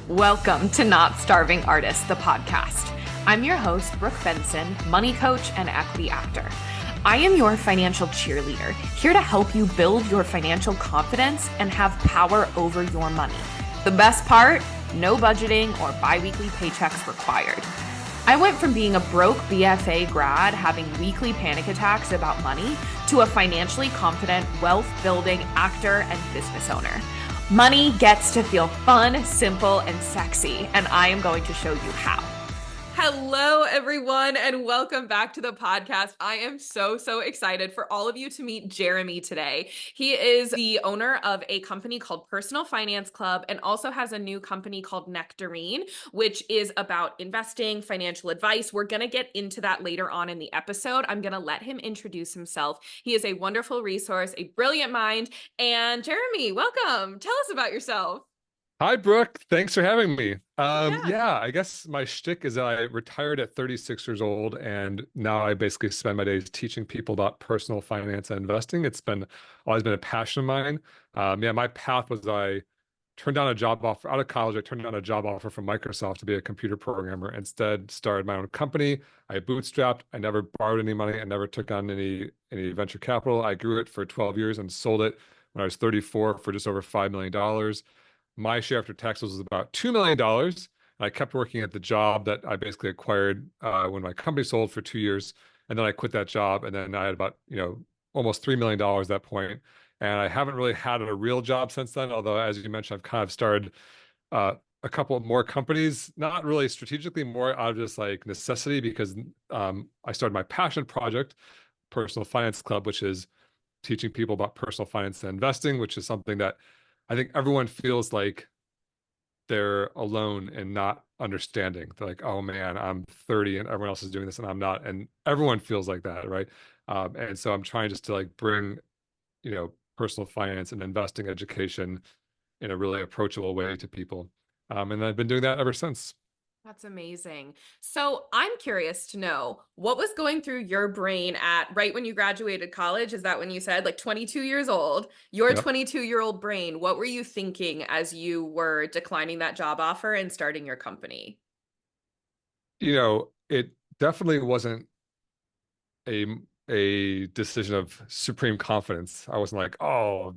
Welcome to Not Starving Artists, the podcast. I'm your host, Brooke Benson, money coach and equity actor. I am your financial cheerleader, here to help you build your financial confidence and have power over your money. The best part, no budgeting or bi-weekly paychecks required. I went from being a broke BFA grad having weekly panic attacks about money to a financially confident, wealth-building actor and business owner. Money gets to feel fun, simple, and sexy, and I am going to show you how. Hello, everyone, and welcome back to the podcast. I am so excited for all of you to meet Jeremy today. He is the owner of a company called Personal Finance Club and also has a new company called Nectarine, which is about investing, financial advice. We're going to get into that later on in the episode. I'm going to let him introduce himself. He is a wonderful resource, a brilliant mind. And Jeremy, welcome. Tell us about yourself. Hi, Brooke. Thanks for having me. Yeah. I guess my shtick is that I retired at 36 years old, and now I basically spend my days teaching people about personal finance and investing. It's been always been a passion of mine. My path was I turned down a job offer out of college. I turned down a job offer from Microsoft to be a computer programmer. Instead, started my own company. I bootstrapped. I never borrowed any money. I never took on any venture capital. I grew it for 12 years and sold it when I was 34 for just over $5 million. My share after taxes was about $2 million. And I kept working at the job that I basically acquired when my company sold for 2 years. And then I quit that job. And then I had about, almost $3 million at that point. And I haven't really had a real job since then. Although, as you mentioned, I've kind of started a couple more companies, not really strategically, more out of just like necessity, because I started my passion project, Personal Finance Club, which is teaching people about personal finance and investing, which is something that I think everyone feels like they're alone and not understanding. They're like, oh man, I'm 30 and everyone else is doing this and I'm not. And everyone feels like that, right? And so I'm trying just to like bring, personal finance and investing education in a really approachable way to people. And I've been doing that ever since. That's amazing. So I'm curious to know what was going through your brain at right when you graduated college? Is that when you said like 22 years old, your Yep. 22-year-old brain, what were you thinking as you were declining that job offer and starting your company? It definitely wasn't a a decision of supreme confidence. I wasn't like, oh,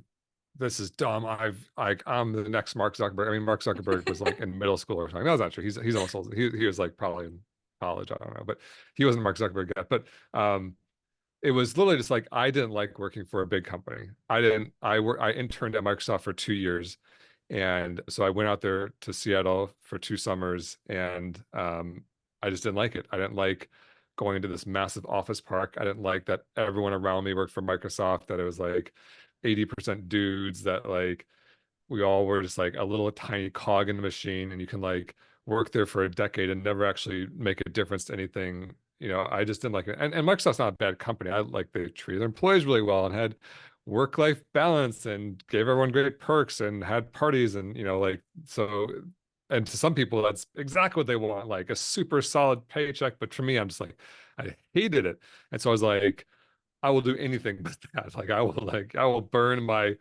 this is dumb. I'm the next Mark Zuckerberg. I mean, Mark Zuckerberg was like in middle school or something. No, that's not true. He's almost old. He was like probably in college. I don't know, but he wasn't Mark Zuckerberg yet. But it was literally just like I didn't like working for a big company. I interned at Microsoft for 2 years, and so I went out there to Seattle for 2 summers, and I just didn't like it. I didn't like going into this massive office park. I didn't like that everyone around me worked for Microsoft. That it was like 80% dudes, that like we all were just like a little tiny cog in the machine, and you can like work there for a decade and never actually make a difference to anything. I just didn't like it. And Microsoft's not a bad company. I like they treated their employees really well and had work-life balance and gave everyone great perks and had parties, and like so. And to some people, that's exactly what they want, like a super solid paycheck. But for me, I'm just like, I hated it. And so I was like, I will do anything but that. I will burn my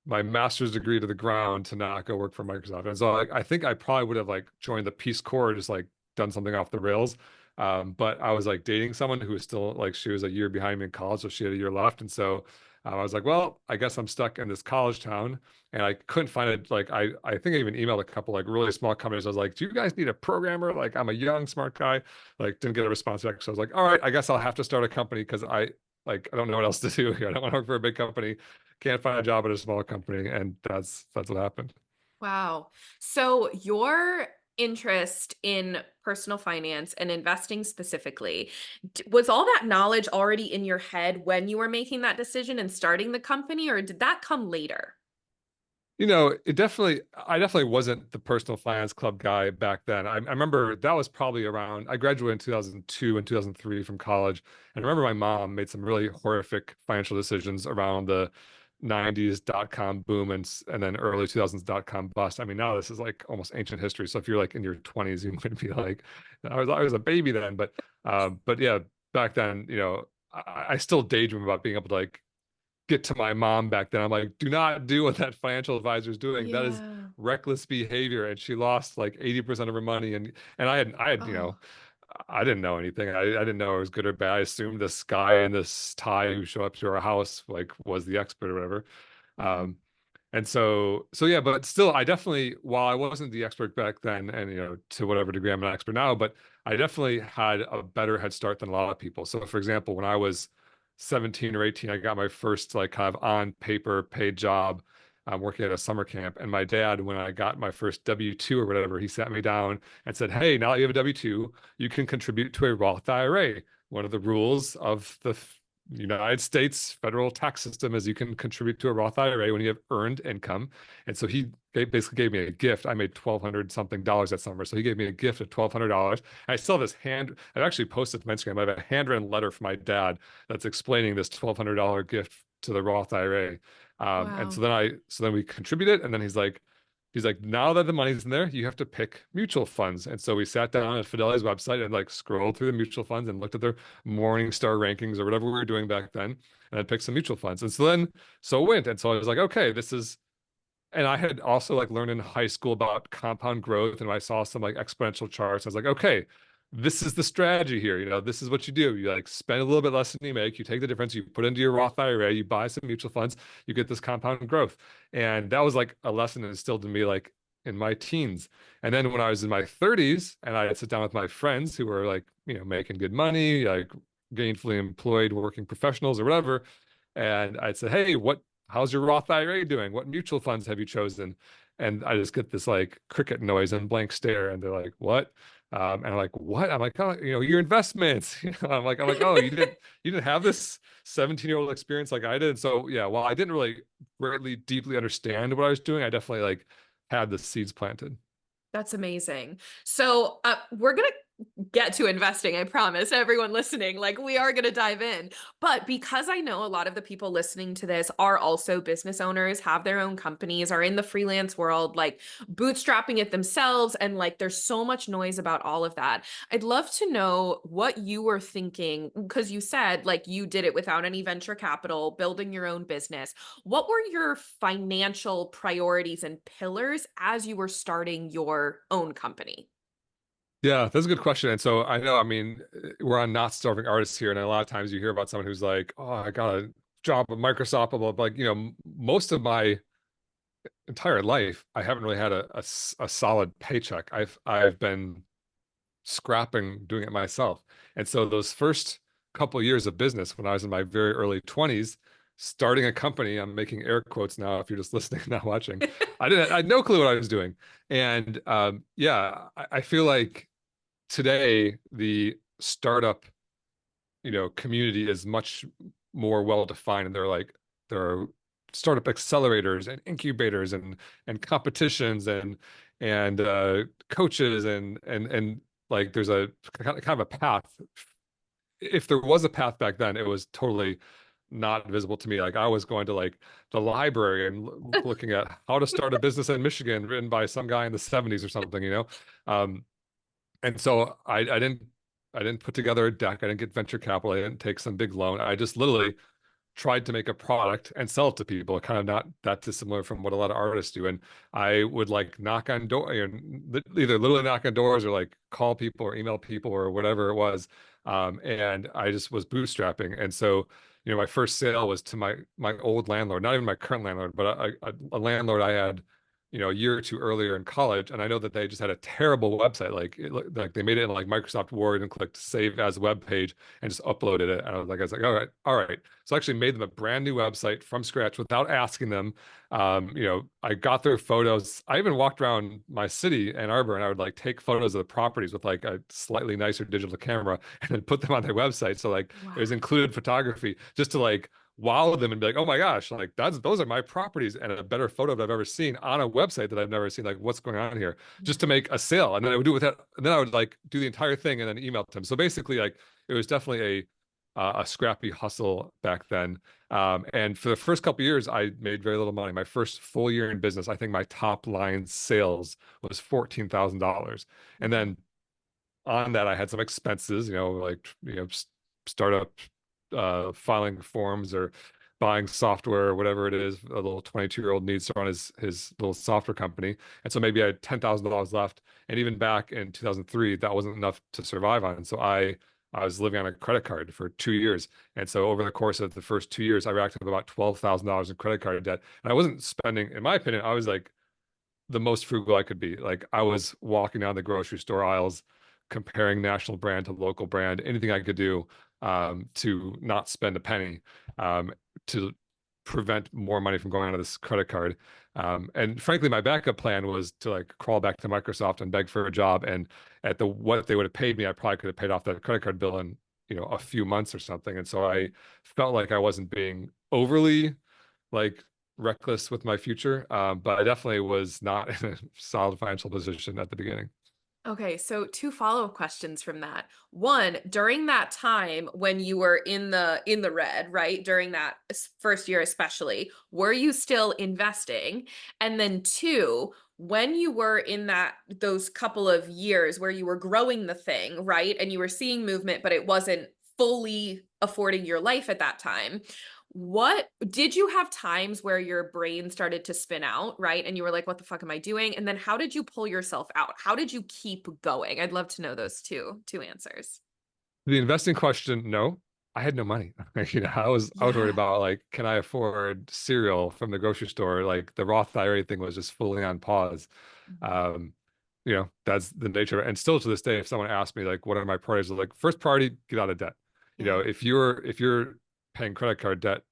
my master's degree to the ground to not go work for Microsoft. And so I think I probably would have like joined the Peace Corps, just like done something off the rails. But I was like dating someone who was still like, she was a year behind me in college, so she had a year left. And so I was like, well, I guess I'm stuck in this college town. And I couldn't find it. Like, I think I even emailed a couple like really small companies. I was like, do you guys need a programmer? Like, I'm a young, smart guy. Like, didn't get a response back. So I was like, all right, I guess I'll have to start a company, because I don't know what else to do here. I don't want to work for a big company, can't find a job at a small company, and that's what happened. Wow. So your interest in personal finance and investing specifically, was all that knowledge already in your head when you were making that decision and starting the company, or did that come later? I definitely wasn't the personal finance club guy back then. I remember that was probably around, I graduated in 2002 and 2003 from college. And I remember my mom made some really horrific financial decisions around the 90s dot-com boom, and then early 2000s dot-com bust. I mean, now this is like almost ancient history. So if you're like in your 20s, you might be like, I was a baby then. But yeah, back then, I still daydream about being able to like get to my mom back then. I'm like, do not do what that financial advisor is doing. That is Yeah. reckless behavior. And she lost like 80% of her money. And I had, Oh. I didn't know anything. I didn't know it was good or bad. I assumed this guy in this tie who showed up to our house like was the expert or whatever. Mhm. Um, and so yeah, but still, I definitely, while I wasn't the expert back then, and to whatever degree I'm an expert now, but I definitely had a better head start than a lot of people. So, for example, when I was 17 or 18, I got my first like kind of on paper paid job, working at a summer camp. And my dad, when I got my first W-2 or whatever, he sat me down and said, "Hey, now that you have a W-2, you can contribute to a Roth IRA. One of the rules of the United States federal tax system is you can contribute to a Roth IRA when you have earned income." And so he basically gave me a gift. I made $1,200 something that summer. So he gave me a gift of $1,200. I still have this I've actually posted to my Instagram. I have a handwritten letter from my dad that's explaining this $1,200 gift to the Roth IRA. And Wow. so then we contributed, and then he's like, now that the money's in there, you have to pick mutual funds. And so we sat down at Fidelity's website and like scrolled through the mutual funds and looked at their Morningstar rankings or whatever we were doing back then, and I picked some mutual funds. And so it went. And so I was like, okay, and I had also like learned in high school about compound growth, and I saw some like exponential charts. I was like, okay, this is the strategy here. This is what you do. You like spend a little bit less than you make, you take the difference, you put into your Roth IRA, you buy some mutual funds, you get this compound growth. And that was like a lesson instilled in me like in my teens. And then when I was in my 30s and I'd sit down with my friends who were like, making good money, like gainfully employed working professionals or whatever, and I'd say, "Hey, how's your Roth IRA doing? What mutual funds have you chosen?" And I just get this like cricket noise and blank stare, and they're like, "What?" And I'm like, "What?" I'm like, "Oh, your investments." I'm like, "Oh, you didn't have this 17-year-old experience like I did." So yeah, while I didn't really deeply understand what I was doing, I definitely like had the seeds planted. That's amazing. So, we're going to get to investing, I promise everyone listening. Like, we are going to dive in. But because I know a lot of the people listening to this are also business owners, have their own companies, are in the freelance world, like bootstrapping it themselves, and like there's so much noise about all of that. I'd love to know what you were thinking, because you said like you did it without any venture capital, building your own business. What were your financial priorities and pillars as you were starting your own company? Yeah, that's a good question. And so I know, I mean, we're on Not Starving Artists here, and a lot of times you hear about someone who's like, "Oh, I got a job at Microsoft," blah, blah, blah. Like, most of my entire life, I haven't really had a solid paycheck. I've been scrapping, doing it myself. And so those first couple of years of business, when I was in my very early 20s, starting a company, I'm making air quotes now if you're just listening, not watching. I had no clue what I was doing. And yeah, I feel like today the startup community is much more well defined, and there are startup accelerators and incubators and competitions and coaches and like there's a kind of a path. If there was a path back then, it was totally not visible to me. Like I was going to like the library and looking at how to start a business in Michigan written by some guy in the 70s or something. um and so I didn't put together a deck. I didn't get venture capital. I didn't take some big loan. I just literally tried to make a product and sell it to people, kind of not that dissimilar from what a lot of artists do. And I would like knock on door, either literally knock on doors or like call people or email people or whatever it was. And I just was bootstrapping. And so, my first sale was to my old landlord, not even my current landlord, but a landlord I had, a year or two earlier in college. And I know that they just had a terrible website. Like they made it in like Microsoft Word and clicked save as web page and just uploaded it. And I was like, all right. So I actually made them a brand new website from scratch without asking them. I got their photos. I even walked around my city, Ann Arbor, and I would like take photos of the properties with like a slightly nicer digital camera and then put them on their website. So like Wow. there's included photography just to like wow them and be like, "Oh my gosh, like those are my properties," and a better photo that I've ever seen on a website that I've never seen. Like, what's going on here? Just to make a sale. And then I would do it with that, and then I would like do the entire thing and then email it to them. So basically, like it was definitely a scrappy hustle back then. And for the first couple of years, I made very little money. My first full year in business, I think my top line sales was $14,000. And Mhm. then on that, I had some expenses, like startup filing forms or buying software or whatever it is a little 22-year-old needs to run his little software company. And so maybe I had $10,000 left. And even back in 2003, that wasn't enough to survive on. So I was living on a credit card for 2 years. And so over the course of the first 2 years, I racked up about $12,000 in credit card debt. And I wasn't spending, in my opinion, I was like the most frugal I could be. Like I was walking down the grocery store aisles, comparing national brand to local brand, anything I could do to not spend a penny, to prevent more money from going onto this credit card. And frankly, my backup plan was to like crawl back to Microsoft and beg for a job. And at the what they would have paid me, I probably could have paid off that credit card bill in, a few months or something. And so I felt like I wasn't being overly like reckless with my future, but I definitely was not in a solid financial position at the beginning. Okay, so two follow-up questions from that. One, during that time when you were in the red, right? During that first year especially, were you still investing? And then two, when you were in those couple of years where you were growing the thing, right? And you were seeing movement, but it wasn't fully affording your life at that time. What did you have times where your brain started to spin out, right? And you were like, what the fuck am I doing? And then how did you pull yourself out? How did you keep going? I'd love to know those two answers. The investing question, no, I had no money. I was worried Yeah. about like, can I afford cereal from the grocery store? Like the Roth IRA thing was just fully on pause. Mhm. Um, that's the nature of it. And still to this day, if someone asks me like, what are my priorities? Like first priority, get out of debt. Yeah. If you're paying credit card debt,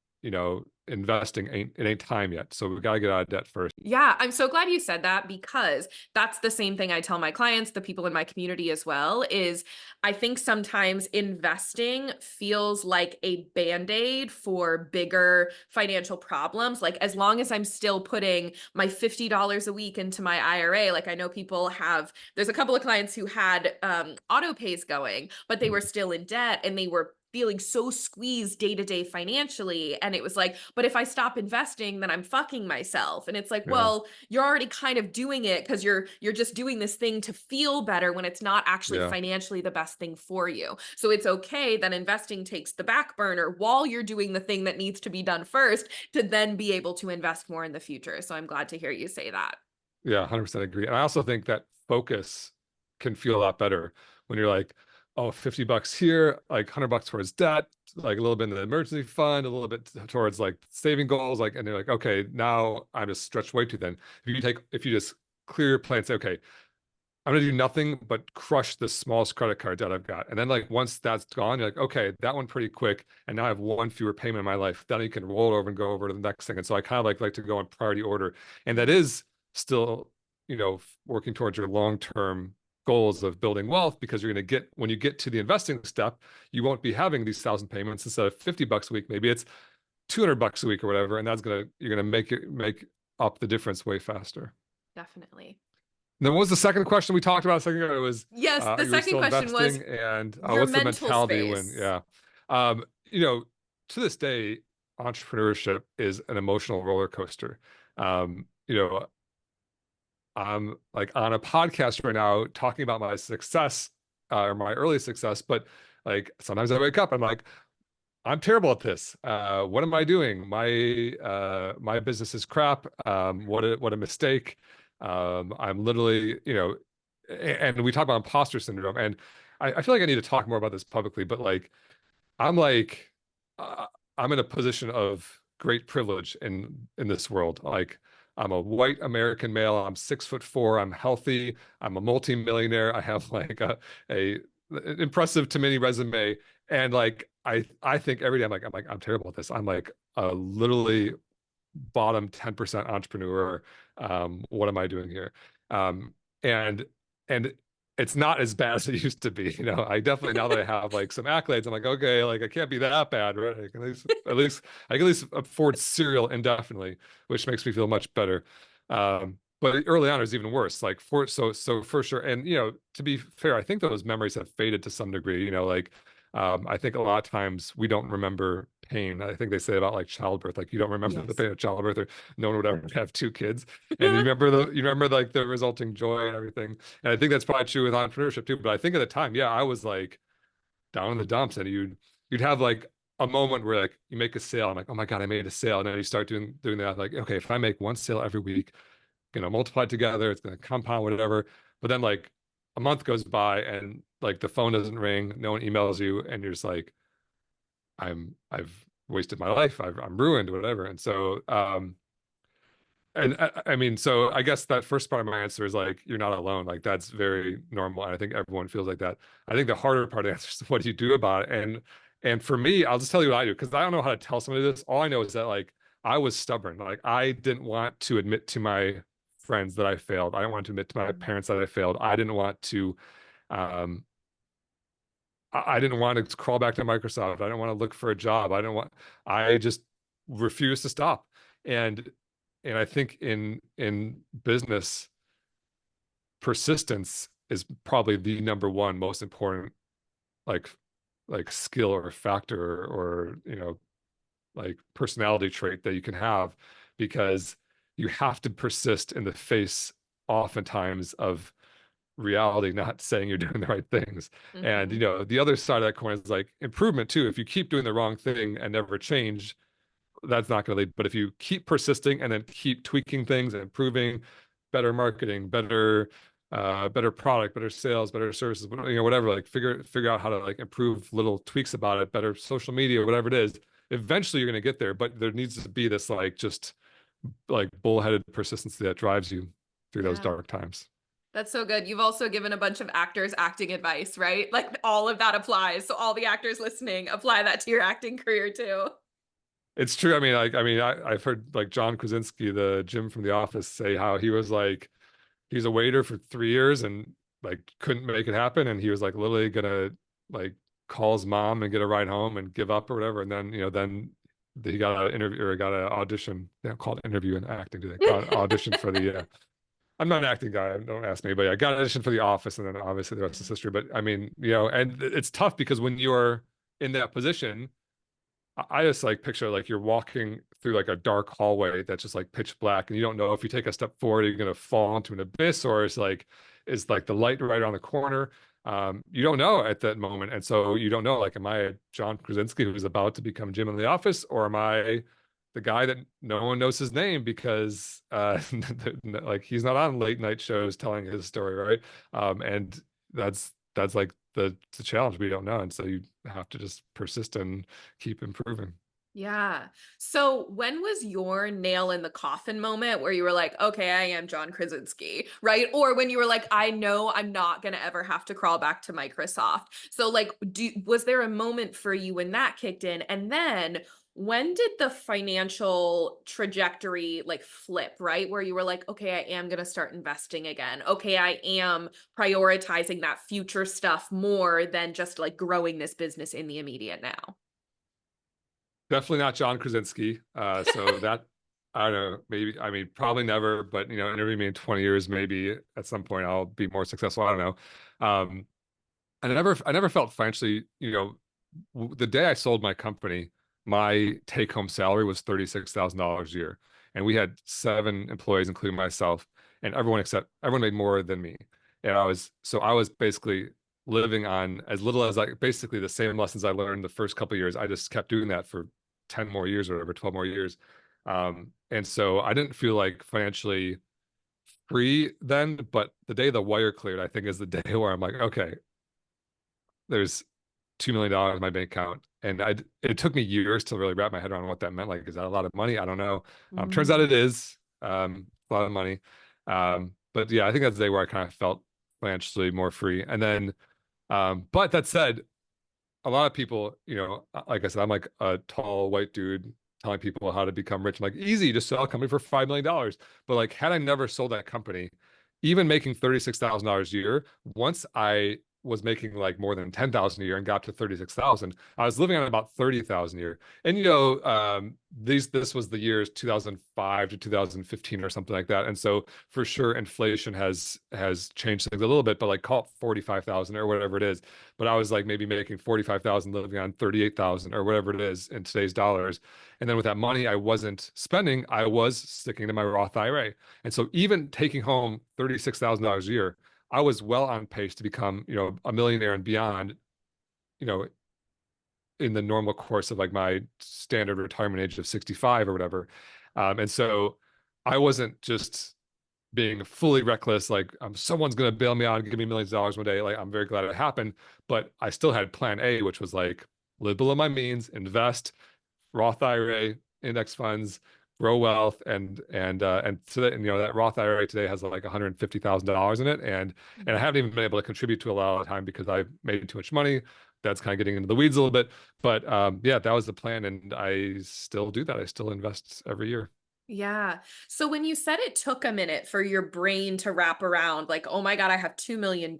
investing ain't time yet. So we gotta get out of debt first. Yeah, I'm so glad you said that because that's the same thing I tell my clients, the people in my community as well, is I think sometimes investing feels like a band-aid for bigger financial problems. Like as long as I'm still putting my $50 a week into my IRA, like I know there's a couple of clients who had auto pays going, but they were still in debt and they were feeling so squeezed day to day financially. And it was like, but if I stop investing, then I'm fucking myself. And it's like, Yeah. well, you're already kind of doing it because you're just doing this thing to feel better when it's not actually Yeah. financially the best thing for you. So it's okay that investing takes the back burner while you're doing the thing that needs to be done first to then be able to invest more in the future. So I'm glad to hear you say that. Yeah, 100% agree. And I also think that focus can feel a lot better when you're like, oh, $50 here, like $100 towards debt, like a little bit in the emergency fund, a little bit towards like saving goals, like, and you're like, okay, now I'm just stretched way too thin. If you just clear your plan and say, okay, I'm gonna do nothing but crush the smallest credit card debt I've got. And then like once that's gone, you're like, okay, that one pretty quick. And now I have one fewer payment in my life. Then you can roll it over and go over to the next thing. And so I kind of like to go in priority order. And that is still, working towards your long-term goals of building wealth because you're gonna get when you get to the investing step, you won't be having these 1,000 payments instead of $50 a week. Maybe it's $200 a week or whatever. And you're gonna make up the difference way faster. Definitely. Then what was the second question we talked about a second ago? It was, Yes, the you were second still question was investing and your what's the mental mentality when, space. yeah. Um, you know, to this day, entrepreneurship is an emotional roller coaster. Um, you know, I'm like on a podcast right now talking about my success or my early success, but like sometimes I wake up, I'm like, I'm terrible at this. What am I doing? My business is crap. What a mistake. I'm literally, and we talk about imposter syndrome, and I feel like I need to talk more about this publicly, but I'm like, uh, I'm in a position of great privilege in this world. Like, I'm a white American male. I'm 6'4". I'm healthy. I'm a multimillionaire. I have like a impressive to many resume, and like I think every day I'm terrible at this. I'm like a literally bottom 10% entrepreneur. What am I doing here? Um, and and it's not as bad as it used to be. I definitely now that I have like some accolades, I'm like, okay, like I can't be that bad, right? I can at least afford cereal indefinitely, which makes me feel much better. But early on it was even worse. Like so for sure. And to be fair, I think those memories have faded to some degree. I think a lot of times we don't remember pain. I think they say about like childbirth, like you don't remember the Yes. pain of childbirth, or no one would ever have two kids. And you remember like the resulting joy and everything. And I think that's probably true with entrepreneurship too. But I think at the time, yeah, I was like down in the dumps, and you'd have like a moment where like you make a sale. I'm like, oh my God, I made a sale. And then you start doing that. Like, okay, if I make one sale every week, multiply it together, it's gonna compound, whatever. But then like a month goes by and like the phone doesn't ring, no one emails you, and you're just like, I've wasted my life, I'm ruined, whatever. And so and I mean, so I guess that first part of my answer is like, you're not alone. Like that's very normal. And I think everyone feels like that. I think the harder part of the answer is what do you do about it? And for me, I'll just tell you what I do because I don't know how to tell somebody this. All I know is that like I was stubborn. Like I didn't want to admit to my friends that I failed. I didn't want to admit to my parents that I failed. I didn't want to um I didn't want to crawl back to Microsoft. I didn't want to look for a job. I just refused to stop. And and I think in business, persistence is probably the number one most important like skill or factor or like personality trait that you can have because you have to persist in the face oftentimes of reality not saying you're doing the right things. And Mm-hmm. the other side of that coin is like improvement too. If you keep doing the wrong thing and never change, that's not going to lead. But if you keep persisting and then keep tweaking things and improving, better marketing, better product, better sales, better services, whatever, like figure out how to like improve little tweaks about it, better social media, whatever it is. Eventually, you're going to get there. But there needs to be this like just like bullheaded persistency that drives you through those Yeah. dark times. That's so good. You've also given a bunch of actors acting advice, right? Like all of that applies. So all the actors listening, apply that to your acting career too. It's true. I mean, I've heard like John Krasinski, the Jim from The Office, say how he was like he's a waiter for 3 years and like couldn't make it happen, and he was like literally gonna like call his mom and get a ride home and give up or whatever, and then then he got an interview or got an audition. They don't call it interview in acting, do they? Got an audition for the. I'm not an acting guy. Don't ask me, but yeah, I got an audition for The Office, and then obviously the rest is history. But I mean, and it's tough because when you're in that position I just like picture like you're walking through like a dark hallway that's just like pitch black, and you don't know if you take a step forward, you're gonna fall into an abyss, or is like the light right around the corner. You don't know at that moment, and so you don't know like, am I John Krasinski who's about to become Jim in The Office, or am I the guy that no one knows his name because like he's not on late night shows telling his story, right? And that's like the challenge. We don't know, and so you have to just persist and keep improving. Yeah. So when was your nail in the coffin moment where you were like, okay, I am John Krasinski, right? Or when you were like, I know I'm not going to ever have to crawl back to Microsoft. So like, was there a moment for you when that kicked in? And then when did the financial trajectory like flip, right? Where you were like, okay, I am going to start investing again. Okay, I am prioritizing that future stuff more than just like growing this business in the immediate now. Definitely not John Krasinski. So that I don't know, maybe I mean probably never, but interview me in 20 years, maybe at some point I'll be more successful. I don't know. And I never felt financially, the day I sold my company, my take home salary was $36,000 a year. And we had 7 employees, including myself, and everyone made more than me. And I was basically living on as little as like basically the same lessons I learned the first couple of years. I just kept doing that for 10 more years or whatever, 12 more years. And so I didn't feel like financially free then, but the day the wire cleared, I think is the day where I'm like, okay, there's $2 million in my bank account. And it took me years to really wrap my head around what that meant. Like, is that a lot of money? I don't know. Turns out Mm. it is a lot of money. But yeah, I think that's the day where I kind of felt financially more free. And then, but that said, a lot of people, like I said, I'm like a tall white dude telling people how to become rich. I'm like, easy, just sell a company for $5 million. But like, had I never sold that company, even making $36,000 a year, once I was making like more than 10,000 a year and got to 36,000, I was living on about 30,000 a year. And this was the years 2005 to 2015 or something like that. And so for sure, inflation has changed things a little bit, but like call it 45,000 or whatever it is. But I was like maybe making 45,000 living on 38,000 or whatever it is in today's dollars. And then with that money I wasn't spending, I was sticking to my Roth IRA. And so even taking home $36,000 a year, I was well on pace to become, a millionaire and beyond, you know, in the normal course of like my standard retirement age of 65 or whatever. And so I wasn't just being fully reckless, like someone's going to bail me out and give me millions of dollars one day. Like, I'm very glad it happened, but I still had plan A, which was like live below my means, invest, Roth IRA, index funds, grow wealth, and so that, and you know, that Roth IRA today has like $150,000 in it, and I haven't even been able to contribute to a lot of the time because I've made too much money. That's kind of getting into the weeds a little bit, but yeah, that was the plan, and I still do that. I still invest every year. Yeah. So when you said it took a minute for your brain to wrap around, like, oh my God, I have $2 million.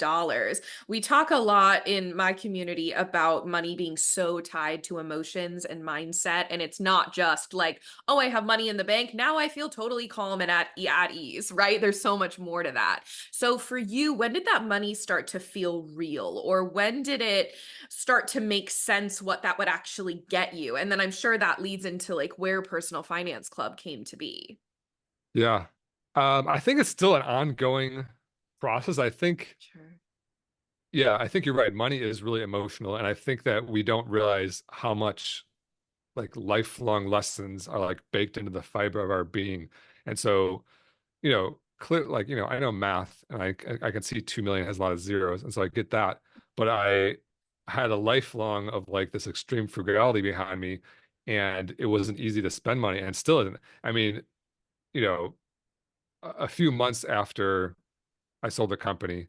We talk a lot in my community about money being so tied to emotions and mindset. And it's not just like, oh, I have money in the bank. Now I feel totally calm and at ease, right? There's so much more to that. So for you, when did that money start to feel real? Or when did it start to make sense what that would actually get you? And then I'm sure that leads into like where Personal Finance Club came to be. Yeah. I think it's still an ongoing process. I think, Sure. yeah, I think you're right. Money is really emotional. And I think that we don't realize how much like lifelong lessons are like baked into the fiber of our being. And so, you know, clear, like, you know, I know math, and I can see 2 million has a lot of zeros. And so I get that. But I had a lifelong of like this extreme frugality behind me, and it wasn't easy to spend money, and still isn't. I mean, you know, a few months after I sold the company,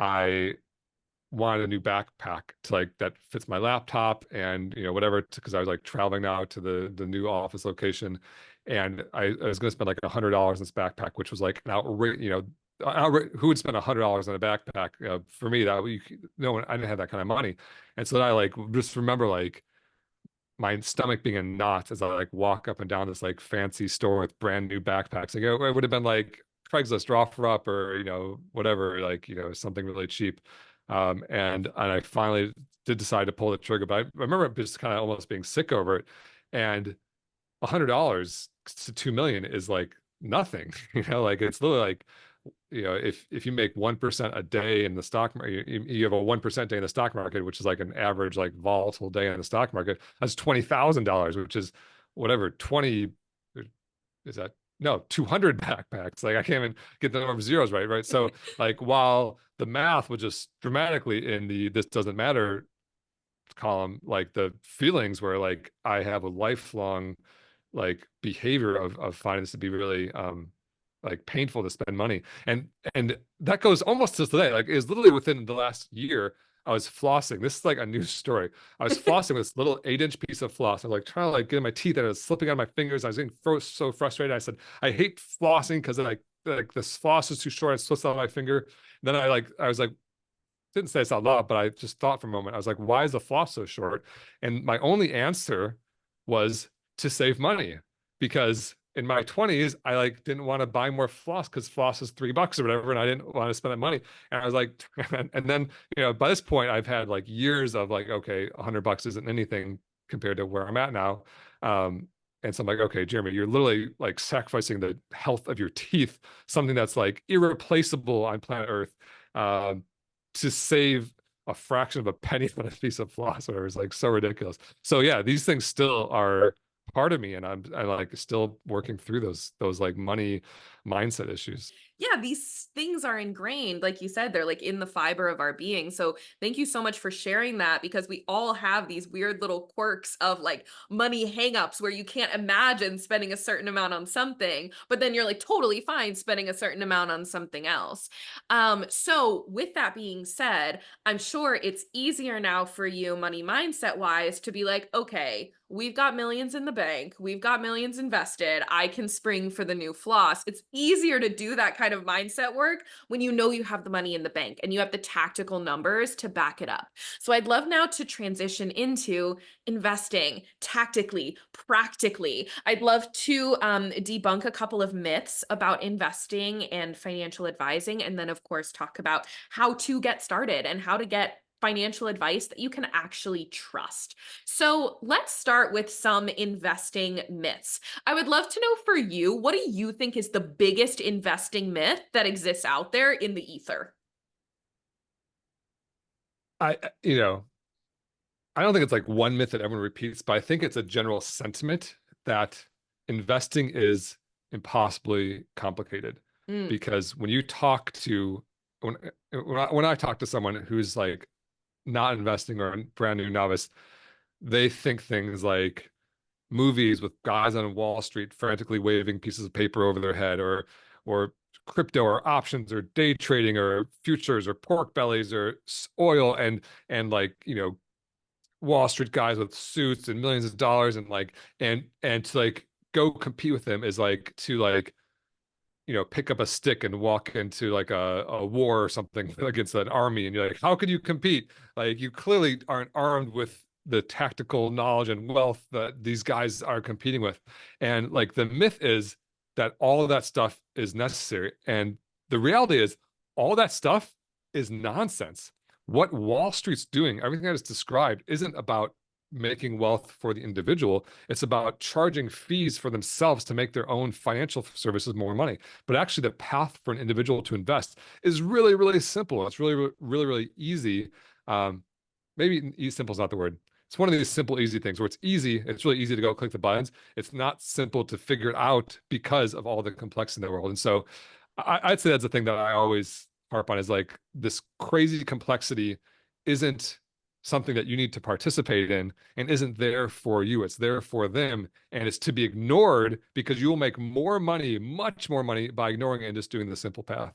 I wanted a new backpack to like that fits my laptop and, you know, whatever, because I was like traveling now to the new office location, and I was going to spend like $100 in this backpack, which was like an outrage, you know, who would spend $100 on a backpack? For me, that no one, I didn't have that kind of money, and so then I like just remember like my stomach being in knots as I like walk up and down this like fancy store with brand new backpacks. Like it would have been like Craigslist offer up, or you know, whatever, like, you know, something really cheap. And I finally did decide to pull the trigger, but I remember just kind of almost being sick over it. And $100 to 2 million is like nothing, you know, like it's literally like, you know, if you make 1% a day in the stock market, you have a 1% day in the stock market, which is like an average like volatile day in the stock market. That's $20,000, which is whatever 20 is that, no, 200 backpacks. Like I can't even get the number of zeros right, right? So like while the math was just dramatically in the this doesn't matter column, like the feelings were like I have a lifelong like behavior of finding this to be really like painful to spend money. And that goes almost to today. Like, it was literally within the last year I was flossing. This is like a new story. I was flossing with this little 8-inch piece of floss. I was like trying to like get in my teeth, and it was slipping out of my fingers. I was getting so frustrated. I said, I hate flossing because like this floss is too short. It slips out of my finger. And then I was like, didn't say this out loud, but I just thought for a moment. I was like, why is the floss so short? And my only answer was to save money, because in my 20s, I like didn't want to buy more floss because floss is $3 or whatever, and I didn't want to spend that money. And I was like, and then, you know, by this point, I've had like years of like, okay, $100 isn't anything compared to where I'm at now. And so I'm like, okay, Jeremy, you're literally like sacrificing the health of your teeth, something that's like irreplaceable on planet Earth, um, to save a fraction of a penny on a piece of floss, whatever. Is like so ridiculous. So yeah, these things still are part of me, and I like still working through those like money mindset issues. Yeah, these things are ingrained. Like you said, they're like in the fiber of our being. So thank you so much for sharing that, because we all have these weird little quirks of like money hangups where you can't imagine spending a certain amount on something, but then you're like totally fine spending a certain amount on something else. So with that being said, I'm sure it's easier now for you, money mindset wise, to be like, okay, we've got millions in the bank, we've got millions invested, I can spring for the new floss. It's easier to do that kind of mindset work when you know you have the money in the bank and you have the tactical numbers to back it up. So I'd love now to transition into investing tactically, practically. I'd love to debunk a couple of myths about investing and financial advising, and then, of course, talk about how to get started and how to get financial advice that you can actually trust. So let's start with some investing myths. I would love to know for you, what do you think is the biggest investing myth that exists out there in the ether? You know, I don't think it's like one myth that everyone repeats, but I think it's a general sentiment that investing is impossibly complicated. Mm. Because when you talk to when I talk to someone who's like not investing or a brand new novice, they think things like movies with guys on Wall Street frantically waving pieces of paper over their head, or crypto or options or day trading or futures or pork bellies or oil, and like, Wall Street guys with suits and millions of dollars, and like and to like go compete with them is like to like, pick up a stick and walk into like a war or something against an army. And you're like, how could you compete? Like, you clearly aren't armed with the tactical knowledge and wealth that these guys are competing with. And like, the myth is that all of that stuff is necessary. And the reality is, all that stuff is nonsense. What Wall Street's doing, everything I just described, isn't about making wealth for the individual. It's about charging fees for themselves to make their own financial services more money. But actually, the path for an individual to invest is really, really simple. It's really, really, really easy. Maybe simple is not the word. It's one of these simple, easy things where it's easy. It's really easy to go click the buttons. It's not simple to figure it out because of all the complexity in the world. And so I'd say that's the thing that I always harp on, is like, this crazy complexity isn't something that you need to participate in, and isn't there for you. It's there for them, and it's to be ignored because you will make more money, much more money, by ignoring it and just doing the simple path.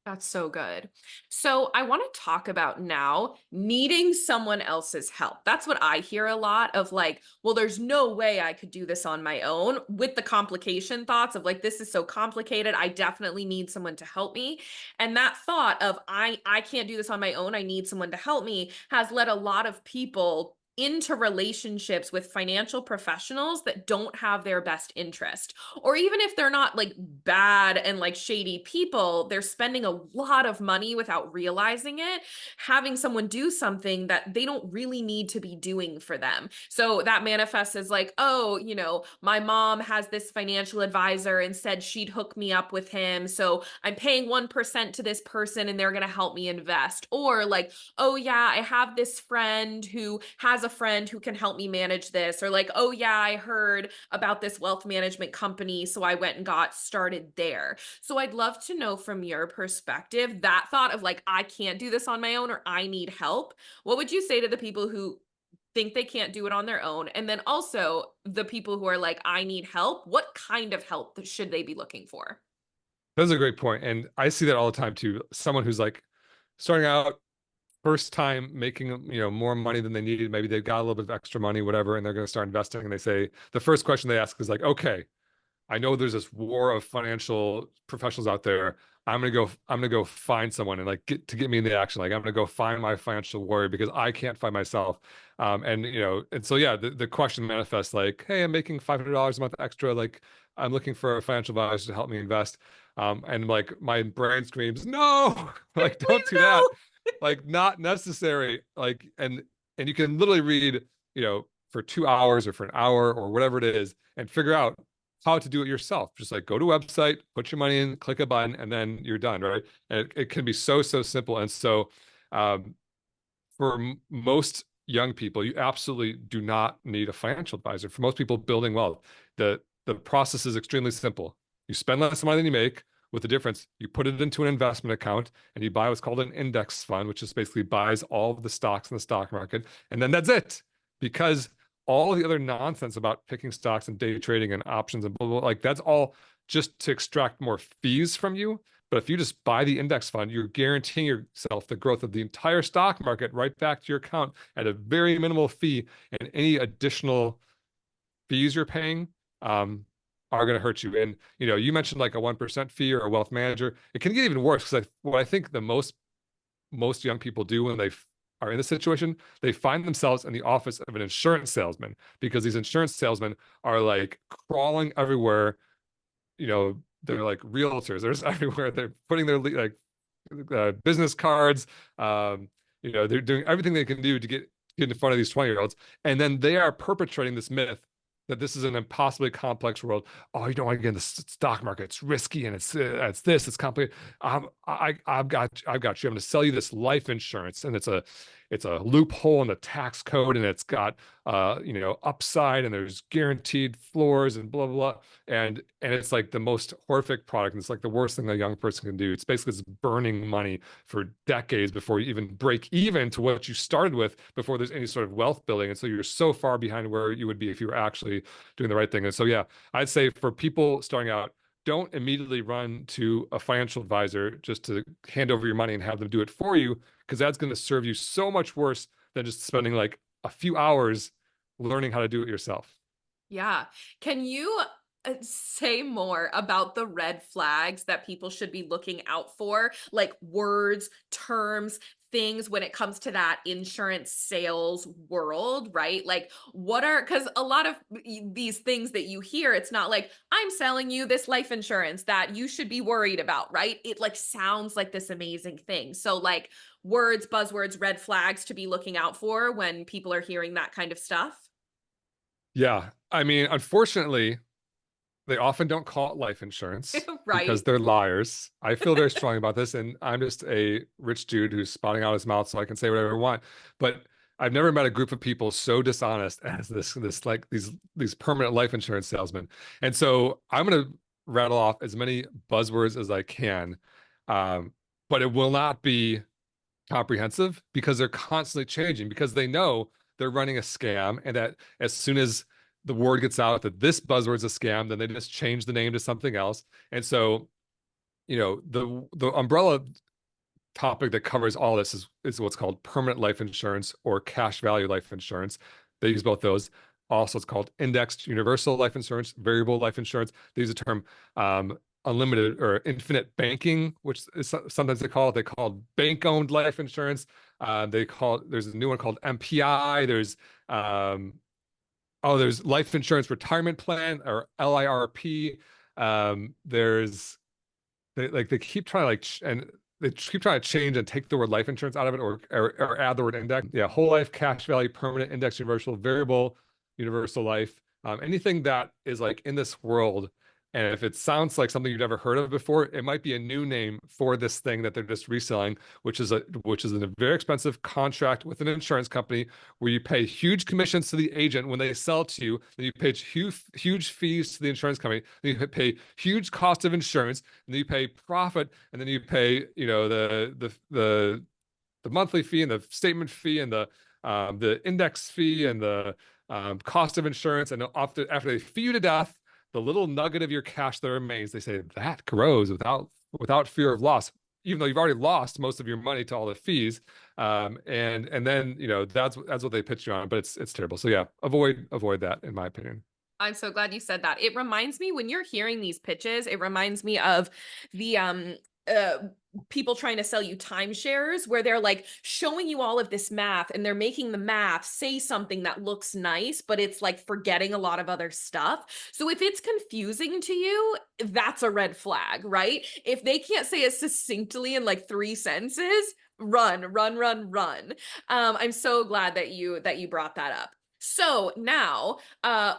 That's so good. So I want to talk about now needing someone else's help. That's what I hear a lot of, like, well, there's no way I could do this on my own, with the complication thoughts of like, this is so complicated. I definitely need someone to help me. And that thought of I can't do this on my own, I need someone to help me, has led a lot of people into relationships with financial professionals that don't have their best interest. Or even if they're not like bad and like shady people, they're spending a lot of money without realizing it, having someone do something that they don't really need to be doing for them. So that manifests as like, oh, my mom has this financial advisor and said she'd hook me up with him. So I'm paying 1% to this person and they're going to help me invest. Or like, oh yeah, I have this friend who has a friend who can help me manage this. Or like, oh yeah, I heard about this wealth management company, so I went and got started there. So I'd love to know from your perspective, that thought of like, I can't do this on my own, or I need help. What would you say to the people who think they can't do it on their own? And then also the people who are like, I need help. What kind of help should they be looking for? That's a great point. And I see that all the time too. Someone who's like starting out, first time making, more money than they needed. Maybe they've got a little bit of extra money, whatever, and they're going to start investing. And they say, the first question they ask is like, okay, I know there's this war of financial professionals out there. I'm gonna go find someone and like get me in the action. Like, I'm gonna go find my financial warrior because I can't find myself. And so yeah, the question manifests like, hey, I'm making $500 a month extra. Like, I'm looking for a financial advisor to help me invest. And like, my brain screams, no, like, don't Please do that. no. Like, not necessary. Like, and you can literally read, for 2 hours or for an hour or whatever it is, and figure out how to do it yourself. Just like, go to a website, put your money in, click a button, and then you're done, right? And it can be so, so simple. And so um, for most young people, you absolutely do not need a financial advisor. For most people building wealth, the process is extremely simple. You spend less money than you make. With the difference, you put it into an investment account and you buy what's called an index fund, which is basically buys all of the stocks in the stock market. And then that's it. Because all the other nonsense about picking stocks and day trading and options and blah, blah, blah, like, that's all just to extract more fees from you. But if you just buy the index fund, you're guaranteeing yourself the growth of the entire stock market right back to your account at a very minimal fee. And any additional fees you're paying are going to hurt you. And you mentioned like a 1% fee or a wealth manager. It can get even worse, because what I think the most young people do when they are in this situation, they find themselves in the office of an insurance salesman, because these insurance salesmen are like crawling everywhere. They're like realtors. They're just everywhere. They're putting their like business cards. They're doing everything they can do to get in front of these 20-year-olds, and then they are perpetrating this myth that this is an impossibly complex world. Oh, you don't want to get in the stock market. It's risky, and it's complicated. I've got you. I'm going to sell you this life insurance, and it's it's a loophole in the tax code, and it's got upside, and there's guaranteed floors and blah blah blah. And it's like the most horrific product. And it's like the worst thing a young person can do. It's basically it's burning money for decades before you even break even to what you started with, before there's any sort of wealth building. And so you're so far behind where you would be if you were actually doing the right thing. And so yeah, I'd say for people starting out, don't immediately run to a financial advisor just to hand over your money and have them do it for you, because that's going to serve you so much worse than just spending like a few hours learning how to do it yourself. Yeah. Can you say more about the red flags that people should be looking out for, like words, terms, things when it comes to that insurance sales world, right? Like, what are, because a lot of these things that you hear, it's not like, I'm selling you this life insurance that you should be worried about, right? It like sounds like this amazing thing. So, like, words, buzzwords, red flags to be looking out for when people are hearing that kind of stuff. Yeah. I mean, unfortunately, they often don't call it life insurance Right? because they're liars. I feel very strongly about this, and I'm just a rich dude who's spouting out his mouth so I can say whatever I want. But I've never met a group of people so dishonest as this like these permanent life insurance salesmen. And so I'm gonna rattle off as many buzzwords as I can, um, but it will not be comprehensive because they're constantly changing, because they know they're running a scam, and that as soon as the word gets out that this buzzword's a scam, then they just change the name to something else. And so, the umbrella topic that covers all this is what's called permanent life insurance or cash value life insurance. They use both those. Also, it's called indexed universal life insurance, variable life insurance. They use the term unlimited or infinite banking, which is sometimes they call it bank-owned life insurance. There's a new one called MPI. There's life insurance retirement plan, or LIRP. There's they keep trying to and they keep trying to change and take the word life insurance out of it, or add the word index. Yeah, whole life, cash value, permanent, index universal, variable universal life. Anything that is like in this world, and if it sounds like something you've never heard of before, it might be a new name for this thing that they're just reselling, which is a very expensive contract with an insurance company where you pay huge commissions to the agent when they sell to you. Then you pay huge fees to the insurance company. Then you pay huge cost of insurance, and then you pay profit, and then you pay the monthly fee and the statement fee and the index fee and the cost of insurance. And after they fee you to death, the little nugget of your cash that remains, they say that grows without fear of loss, even though you've already lost most of your money to all the fees. And then that's what they pitch you on, but it's terrible. So yeah, avoid that, in my opinion. I'm so glad you said that. It reminds me, when you're hearing these pitches, it reminds me of the uh people trying to sell you timeshares, where they're like showing you all of this math, and they're making the math say something that looks nice, but it's like forgetting a lot of other stuff. So if it's confusing to you, that's a red flag, right? If they can't say it succinctly in like 3 sentences, run, run, run, run. I'm so glad that you brought that up. So now,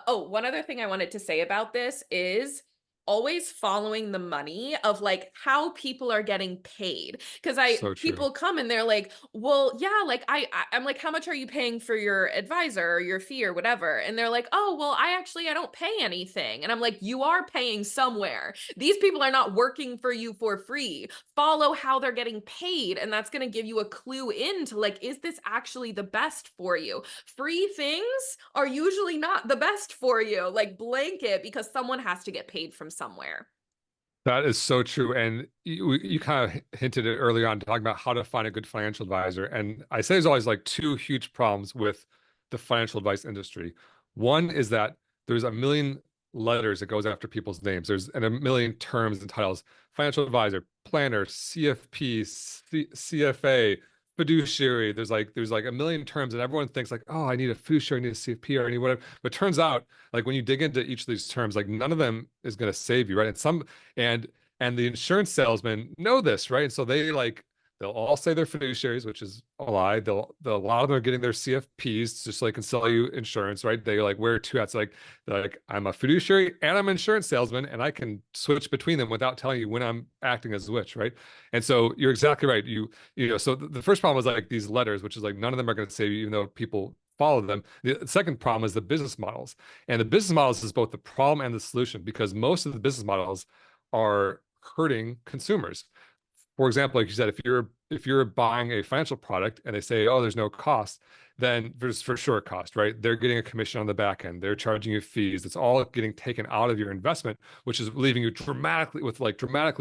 one other thing I wanted to say about this is always following the money of like how people are getting paid. Because So true. people come and they're like, well, yeah, like I'm like, how much are you paying for your advisor or your fee or whatever? And they're like, oh, well, I don't pay anything. And I'm like, you are paying somewhere. These people are not working for you for free. Follow how they're getting paid, and that's going to give you a clue into like, is this actually the best for you? Free things are usually not the best for you, like blanket, because someone has to get paid from somewhere. That is so true. And you kind of hinted it earlier on, talking about how to find a good financial advisor. And I say there's always like two huge problems with the financial advice industry. One is that there's a million letters that goes after people's names. There's a million terms and titles: financial advisor, planner, CFP, CFA, fiduciary. There's like a million terms, and everyone thinks like, oh, I need a fiduciary, I need a CFP, or I need whatever. But it turns out, like when you dig into each of these terms, like none of them is going to save you, right? And the insurance salesmen know this, right? And so they'll They'll all say they're fiduciaries, which is a lie. A lot of them are getting their CFPs just so they can sell you insurance, right? They like wear two hats. They're like, I'm a fiduciary and I'm an insurance salesman, and I can switch between them without telling you when I'm acting as which, right? And so you're exactly right. So the first problem was like these letters, which is like none of them are going to save you, even though people follow them. The second problem is the business models. And the business models is both the problem and the solution, because most of the business models are hurting consumers. For example, like you said, if you're buying a financial product and they say, oh, there's no cost, then there's for sure a cost, right? They're getting a commission on the back end. They're charging you fees. It's all getting taken out of your investment, which is leaving you dramatically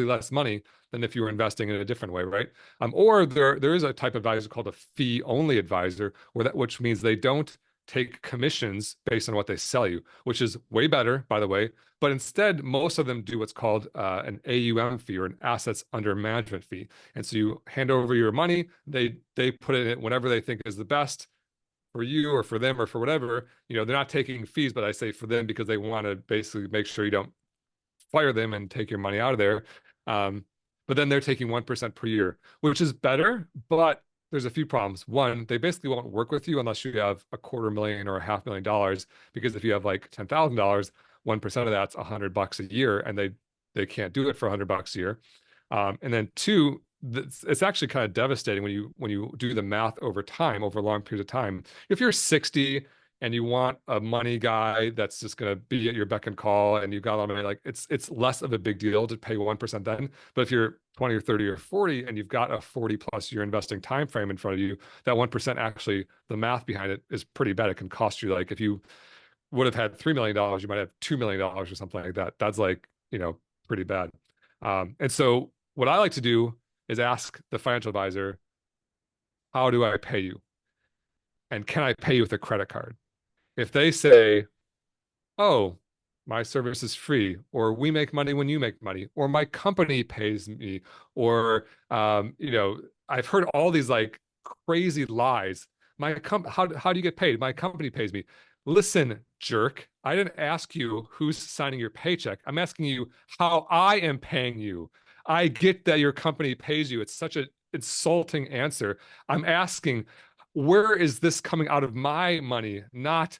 less money than if you were investing in a different way, right? Or there is a type of advisor called a fee-only advisor, which means they don't take commissions based on what they sell you, which is way better, by the way. But instead, most of them do what's called an AUM fee, or an assets under management fee. And so you hand over your money, they put it in whenever they think is the best for you or for them or for whatever. They're not taking fees, but I say for them because they want to basically make sure you don't fire them and take your money out of there. But then they're taking 1% per year, which is better, but there's a few problems. One, they basically won't work with you unless you have $250,000 or $500,000, because if you have like $10,000, 1% of that's $100 a year, and they can't do it for $100 a year. And then two, it's actually kind of devastating when you do the math over time, over long periods of time. If you're 60 and you want a money guy that's just going to be at your beck and call, and you've got a lot of money, like it's less of a big deal to pay 1% then. But if you're 20 or 30 or 40 and you've got a 40+ year investing time frame in front of you, that 1%, actually the math behind it is pretty bad. It can cost you, like if you would have had $3 million, you might have $2 million or something like that. That's like, pretty bad. And so what I like to do is ask the financial advisor, how do I pay you? And can I pay you with a credit card? If they say, oh, my service is free, or we make money when you make money, or my company pays me, or I've heard all these like crazy lies. How do you get paid? My company pays me. Listen, jerk, I didn't ask you who's signing your paycheck. I'm asking you how I am paying you. I get that your company pays you. It's such an insulting answer. I'm asking, where is this coming out of my money? Not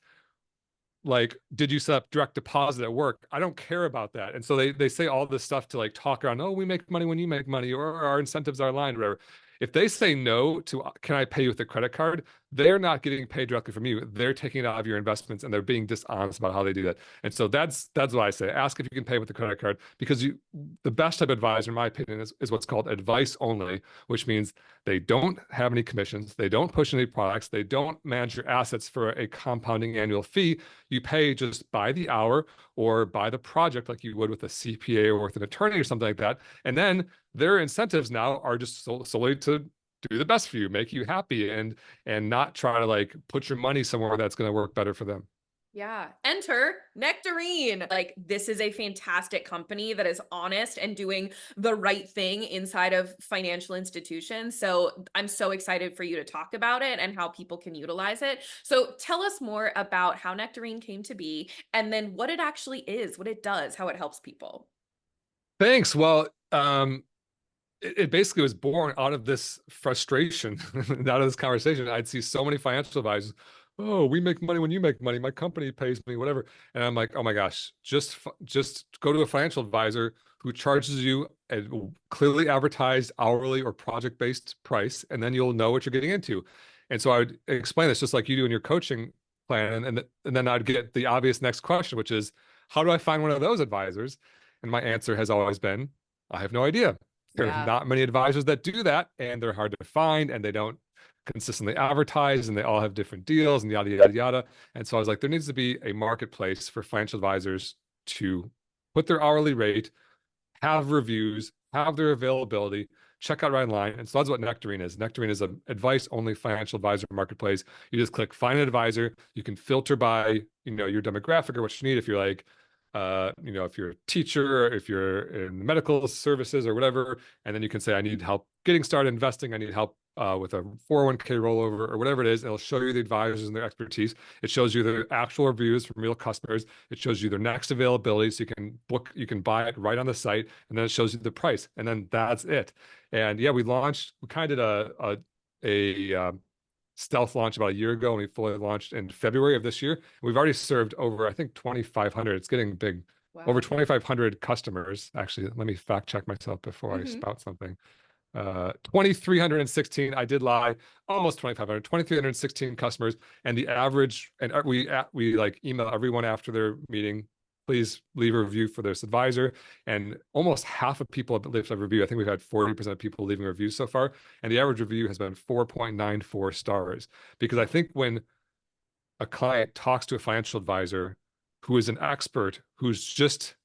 like, did you set up direct deposit at work? I don't care about that. And so they say all this stuff to like talk around, oh, we make money when you make money, or our incentives are aligned, whatever. If they say no to, can I pay you with a credit card? They're not getting paid directly from you. They're taking it out of your investments, and they're being dishonest about how they do that. And so that's what I say. Ask if you can pay with a credit card, because the best type of advisor, in my opinion, is what's called advice only, which means they don't have any commissions, they don't push any products, they don't manage your assets for a compounding annual fee. You pay just by the hour or by the project, like you would with a CPA or with an attorney or something like that. And then their incentives now are just solely to do the best for you, make you happy, and not try to like put your money somewhere that's going to work better for them. Yeah. Enter Nectarine. Like, this is a fantastic company that is honest and doing the right thing inside of financial institutions. So I'm so excited for you to talk about it and how people can utilize it. So tell us more about how Nectarine came to be, and then what it actually is, what it does, how it helps people. Thanks. Well, it basically was born out of this frustration, out of this conversation. I'd see so many financial advisors, oh, we make money when you make money, my company pays me, whatever. And I'm like, oh my gosh, just go to a financial advisor who charges you a clearly advertised hourly or project-based price, and then you'll know what you're getting into. And so I would explain this just like you do in your coaching plan, and then I'd get the obvious next question, which is, how do I find one of those advisors? And my answer has always been, I have no idea. There are not many advisors that do that, and they're hard to find, and they don't consistently advertise, and they all have different deals, and yada, yada, yada. And so I was like, there needs to be a marketplace for financial advisors to put their hourly rate, have reviews, have their availability, check out right online. And so that's what Nectarine is. Nectarine is an advice-only financial advisor marketplace. You just click find an advisor. You can filter by, your demographic or what you need. If you're like, if you're a teacher, or if you're in medical services or whatever, and then you can say, I need help getting started investing. I need help with a 401k rollover or whatever it is. It'll show you the advisors and their expertise. It shows you the actual reviews from real customers. It shows you their next availability, so you can buy it right on the site, and then it shows you the price, and then that's it. And yeah, we kind of did a stealth launch about a year ago, and we fully launched in February of this year. We've already served over, I think, 2,500. It's getting big. Wow. Over 2,500 customers. Actually, let me fact check myself before I spout something. 2,316. I did lie. Almost 2,500. 2,316 customers, and the average. And we like email everyone after their meeting. Please leave a review for this advisor. And almost half of people have left a review. I think we've had 40% of people leaving reviews so far, and the average review has been 4.94 stars. Because I think when a client talks to a financial advisor who is an expert, who's just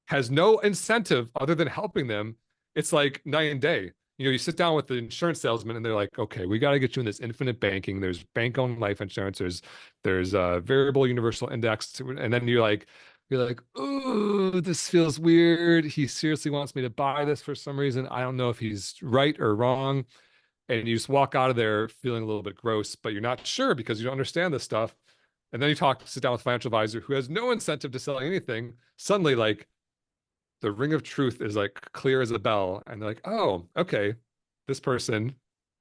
has no incentive other than helping them, it's like night and day. You sit down with the insurance salesman and they're like, okay, we got to get you in this infinite banking. There's bank-owned life insurance. There's a variable universal index. And then you're like, oh, this feels weird. He seriously wants me to buy this for some reason. I don't know if he's right or wrong. And you just walk out of there feeling a little bit gross, but you're not sure because you don't understand this stuff. And then sit down with a financial advisor who has no incentive to selling anything. Suddenly, like, the ring of truth is like clear as a bell. And they're like, oh, okay, this person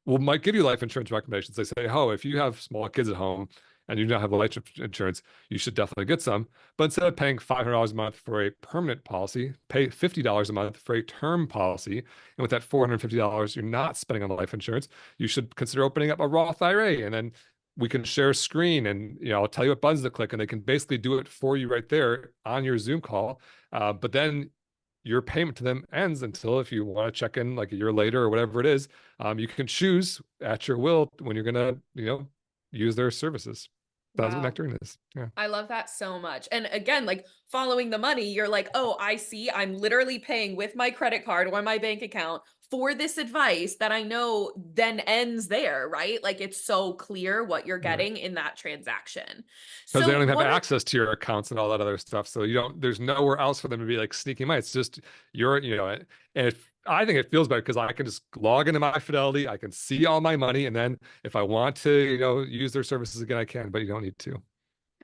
might give you life insurance recommendations. They say, oh, if you have small kids at home and you don't have life insurance, you should definitely get some. But instead of paying $500 a month for a permanent policy, pay $50 a month for a term policy. And with that $450 you're not spending on the life insurance, you should consider opening up a Roth IRA. And then we can share a screen, and I'll tell you what buttons to click, and they can basically do it for you right there on your Zoom call. But then your payment to them ends until, if you want to check in like a year later or whatever it is, you can choose at your will when you're gonna, use their services. That's what Nectarine is. Yeah. I love that so much. And again, like following the money, you're like, oh, I see. I'm literally paying with my credit card or my bank account for this advice that I know then ends there, right? Like it's so clear what you're getting in that transaction. Because they don't even have access to your accounts and all that other stuff. So there's nowhere else for them to be like sneaking money. It's just and I think it feels better because I can just log into my Fidelity. I can see all my money. And then if I want to, use their services again, I can, but you don't need to.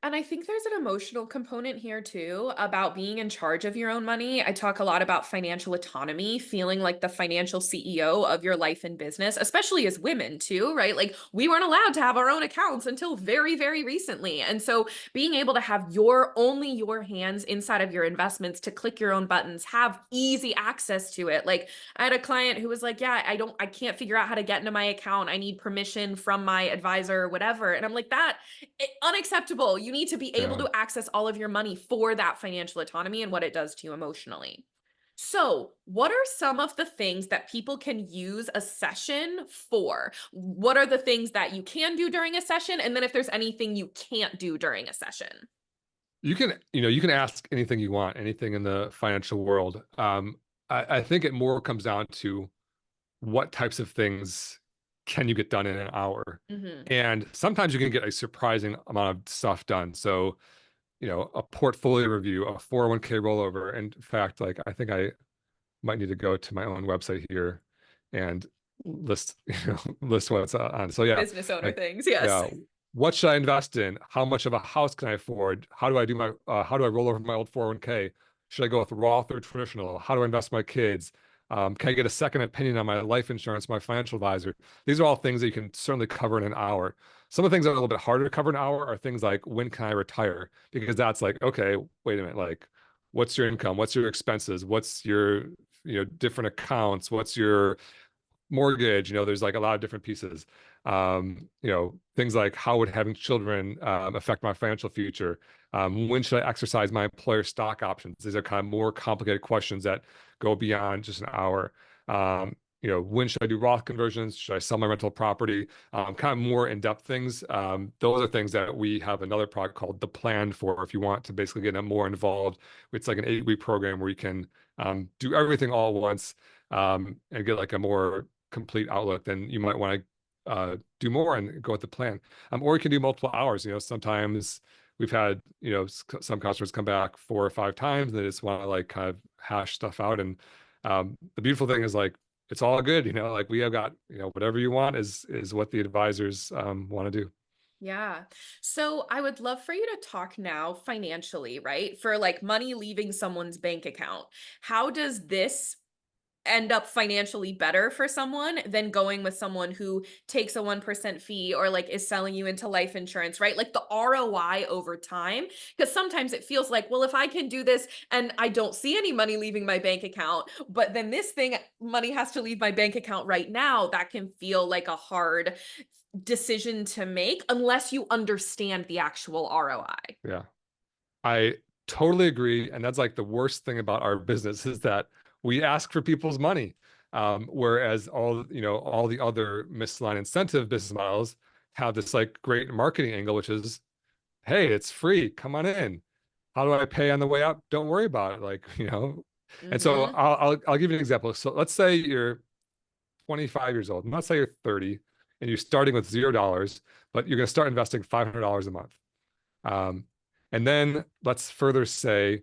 And I think there's an emotional component here too about being in charge of your own money. I talk a lot about financial autonomy, feeling like the financial CEO of your life and business, especially as women too, right? Like we weren't allowed to have our own accounts until very, very recently. And so being able to have only your hands inside of your investments, to click your own buttons, have easy access to it. Like I had a client who was like, yeah, I can't figure out how to get into my account. I need permission from my advisor or whatever. And I'm like, unacceptable. You need to be able to access all of your money for that financial autonomy and what it does to you emotionally. So, what are some of the things that people can use a session for? What are the things that you can do during a session? And then if there's anything you can't do during a session? You can ask anything you want, anything in the financial world. I think it more comes down to what types of things can you get done in an hour? And sometimes you can get a surprising amount of stuff done. So, a portfolio review, a 401k rollover. In fact, like I think I might need to go to my own website here and list what's on. So yeah, business owner things. Yes. Yeah. What should I invest in? How much of a house can I afford? How do I roll over my old 401k? Should I go with Roth or traditional? How do I invest my kids? Can I get a second opinion on my life insurance, my financial advisor? These are all things that you can certainly cover in an hour. Some of the things that are a little bit harder to cover in an hour are things like, when can I retire? Because that's like, okay, wait a minute, like, what's your income? What's your expenses? What's your, different accounts? What's your mortgage? There's like a lot of different pieces. Things like, how would having children affect my financial future? When should I exercise my employer stock options? These are kind of more complicated questions that go beyond just an hour. When should I do Roth conversions? Should I sell my rental property? Kind of more in-depth things. Those are things that we have another product called The Plan for, if you want to basically get more involved. It's like an 8-week program where you can do everything all at once and get like a more complete outlook. Then you might want to do more and go with the plan. Or you can do multiple hours. Sometimes we've had, some customers come back 4 or 5 times and they just want to like kind of hash stuff out. And the beautiful thing is, like, it's all good. Like we have got, whatever you want is what the advisors want to do. Yeah. So I would love for you to talk now financially, right? For like money leaving someone's bank account. How does this end up financially better for someone than going with someone who takes a 1% fee or like is selling you into life insurance, right? Like the ROI over time. Because sometimes it feels like, well, if I can do this and I don't see any money leaving my bank account, but then this thing, money has to leave my bank account right now, that can feel like a hard decision to make unless you understand the actual ROI. Yeah. I totally agree. And that's like the worst thing about our business is that we ask for people's money. Whereas all the other misaligned incentive business models have this like great marketing angle, which is, hey, it's free. Come on in. How do I pay on the way out? Don't worry about it. And so Mm-hmm. I'll give you an example. So let's say you're 25 years old. Let's say you're 30 and you're starting with $0, but you're going to start investing $500 a month. Um, and then let's further say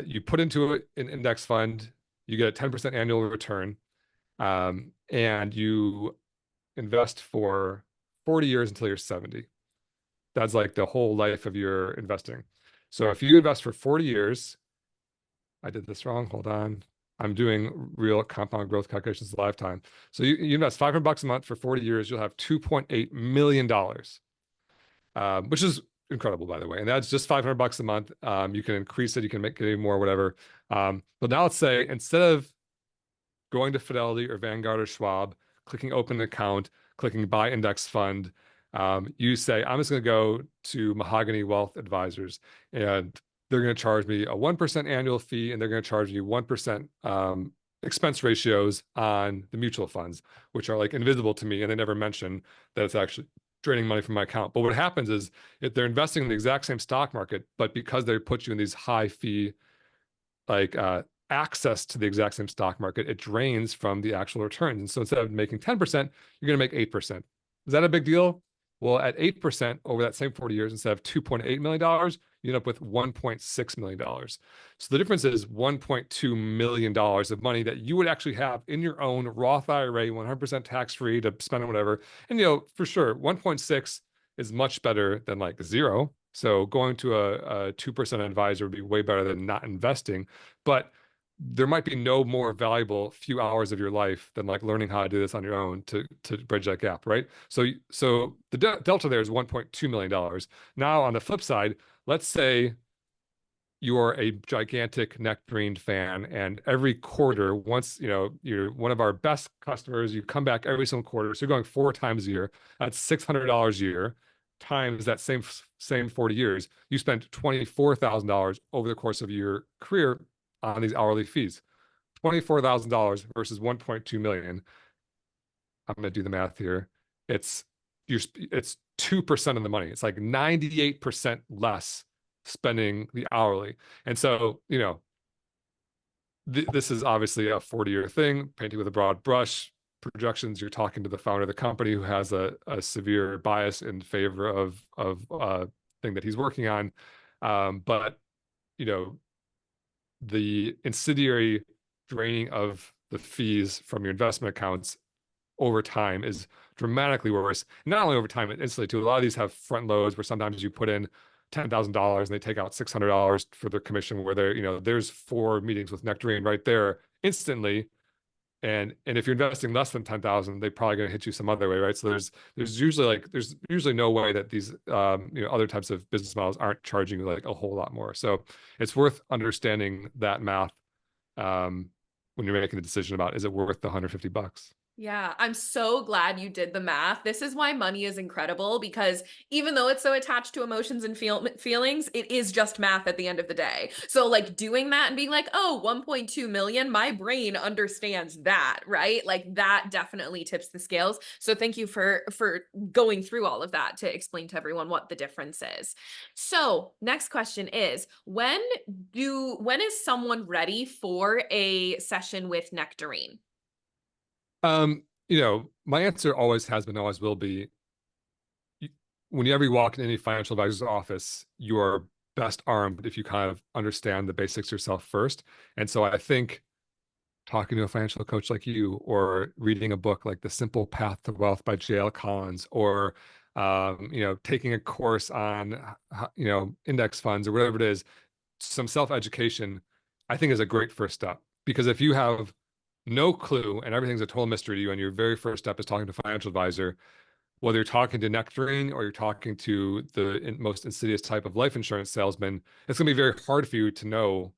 you put into an index fund, you get a 10% annual return, and you invest for 40 years until you're 70. That's like the whole life of your investing. So if you invest for 40 years, I did this wrong. Hold on. I'm doing real compound growth calculations lifetime. So you invest $500 a month for 40 years, you'll have $2.8 million, which is incredible, by the way. And that's just $500 a month. You can increase it, you can make it even more, whatever. But now let's say instead of going to Fidelity or Vanguard or Schwab, clicking open an account, clicking buy index fund, you say, I'm just going to go to Mahogany Wealth Advisors, and they're going to charge me a 1% annual fee, and they're going to charge you 1% expense ratios on the mutual funds, which are like invisible to me. And they never mention that it's actually draining money from my account. But what happens is if they're investing in the exact same stock market, but because they put you in these high fee, like access to the exact same stock market, it drains from the actual returns. And so instead of making 10%, you're going to make 8%. Is that a big deal? Well, at 8% over that same 40 years, instead of $2.8 million, you end up with $1.6 million. So the difference is $1.2 million of money that you would actually have in your own Roth IRA, 100% tax-free to spend on whatever. And, for sure, 1.6 is much better than like zero. So going to a 2% advisor would be way better than not investing. But there might be no more valuable few hours of your life than like learning how to do this on your own to bridge that gap, right? So the delta there is $1.2 million. Now on the flip side, let's say you're a gigantic Nectarine fan, and every quarter, once you're one of our best customers, you come back every single quarter, so you're going 4 times a year. That's $600 a year times that same 40 years. You spent $24,000 over the course of your career on these hourly fees. $24,000 versus 1.2 million. I'm going to do the math here. It's 2% of the money. It's like 98% less spending the hourly. And so, this is obviously a 40-year thing, painting with a broad brush. Projections, you're talking to the founder of the company who has a severe bias in favor of thing that he's working on. But the incendiary draining of the fees from your investment accounts over time is dramatically worse. Not only over time, instantly too. A lot of these have front loads where sometimes you put in $10,000 and they take out $600 for their commission, where there's 4 meetings with Nectarine right there instantly. And if you're investing less than 10,000, they're probably going to hit you some other way, right? So there's usually no way that these other types of business models aren't charging you like a whole lot more. So it's worth understanding that math when you're making a decision about, is it worth the $150? Yeah, I'm so glad you did the math. This is why money is incredible, because even though it's so attached to emotions and feelings, it is just math at the end of the day. So like doing that and being like, oh, 1.2 million, my brain understands that, right? Like that definitely tips the scales. So thank you for going through all of that to explain to everyone what the difference is. So next question is, when is someone ready for a session with Nectarine? My answer always has been, always will be, whenever you walk in any financial advisor's office, you are best armed if you kind of understand the basics yourself first. And so I think talking to a financial coach like you, or reading a book like The Simple Path to Wealth by J.L. Collins, or taking a course on index funds or whatever it is, some self-education, I think is a great first step. Because if you have no clue and everything's a total mystery to you, and your very first step is talking to a financial advisor, whether you're talking to Nectarine or you're talking to the most insidious type of life insurance salesman, it's going to be very hard for you to know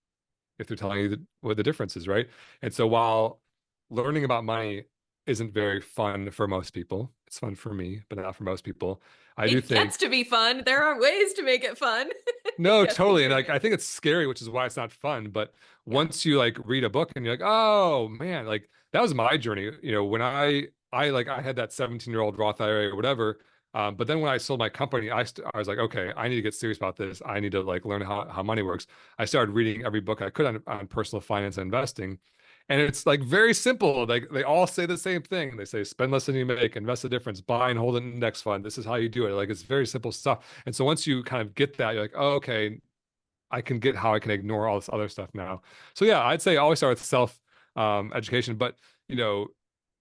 if they're telling you what the difference is, right? And so while learning about money isn't very fun for most people, it's fun for me, but not for most people. I do It think gets to be fun. There are ways to make it fun. no, Yes, totally. And like Jeremy. I think it's scary, which is why it's not fun. But Yeah. once you like read a book and you're like, oh man, like that was my journey. When I had that 17-year-old Roth IRA or whatever. But then when I sold my company, I was like, okay, I need to get serious about this. I need to like learn how money works. I started reading every book I could on personal finance and investing. And it's like very simple. Like they all say the same thing. They say spend less than you make, invest the difference, buy and hold an index fund. This is how you do it. Like it's very simple stuff. And so once you kind of get that, you're like, oh, okay, I can get how I can ignore all this other stuff now. So yeah, I'd say always start with self education. But you know,